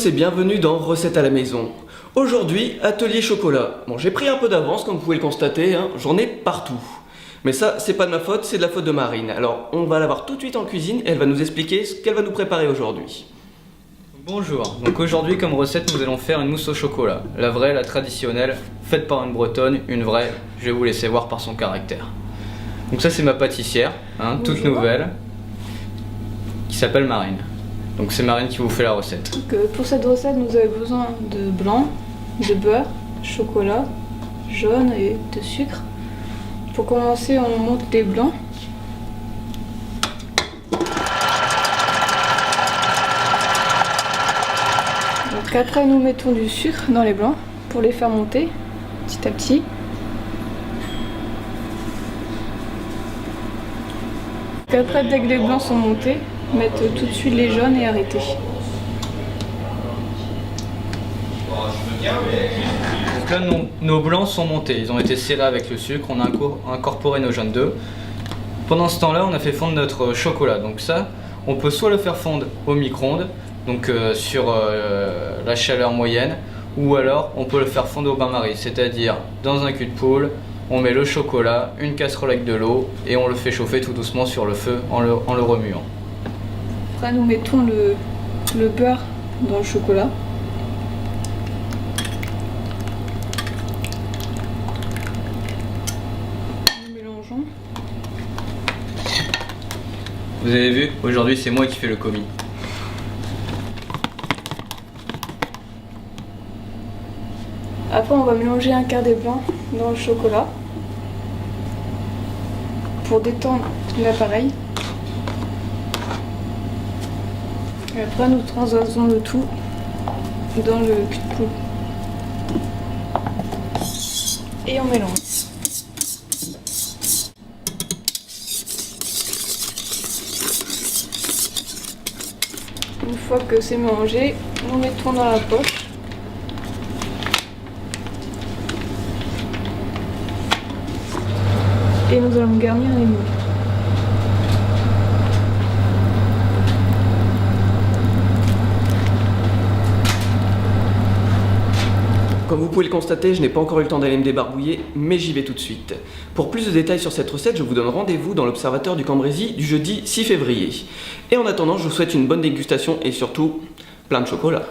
tous et bienvenue dans Recettes à la maison. Aujourd'hui, atelier chocolat. Bon, j'ai pris un peu d'avance comme vous pouvez le constater, hein, j'en ai partout. Mais ça, c'est pas de ma faute, c'est de la faute de Marine. Alors, on va la voir tout de suite en cuisine et elle va nous expliquer ce qu'elle va nous préparer aujourd'hui. Bonjour, donc aujourd'hui comme recette nous allons faire une mousse au chocolat. La vraie, la traditionnelle, faite par une bretonne, une vraie, je vais vous laisser voir par son caractère. Donc ça c'est ma pâtissière, toute nouvelle, qui s'appelle Marine. Donc c'est Marine qui vous fait la recette. Donc, pour cette recette nous avons besoin de blanc, de beurre, chocolat, jaune et de sucre. Pour commencer on monte les blancs. Donc après nous mettons du sucre dans les blancs pour les faire monter petit à petit. Donc après dès que les blancs sont montés, mettre tout de suite les jaunes et arrêter. Donc là nos blancs sont montés, ils ont été serrés avec le sucre, on a incorporé nos jaunes d'œufs. Pendant ce temps-là on a fait fondre notre chocolat, donc ça on peut soit le faire fondre au micro-ondes, donc sur la chaleur moyenne, ou alors on peut le faire fondre au bain-marie, c'est-à-dire dans un cul de poule, on met le chocolat, une casserole avec de l'eau et on le fait chauffer tout doucement sur le feu en le remuant. Après nous mettons le beurre dans le chocolat. Nous mélangeons. Vous avez vu, aujourd'hui c'est moi qui fais le commis. Après on va mélanger un quart des blancs dans le chocolat pour détendre l'appareil. Et après nous transvasons le tout dans le cul de poule. Et on mélange. Une fois que c'est mélangé, nous mettons dans la poche. Et nous allons garnir les moules. Comme vous pouvez le constater, je n'ai pas encore eu le temps d'aller me débarbouiller, mais j'y vais tout de suite. Pour plus de détails sur cette recette, je vous donne rendez-vous dans l'Observateur du Cambrésis du jeudi 6 février. Et en attendant, je vous souhaite une bonne dégustation et surtout, plein de chocolat.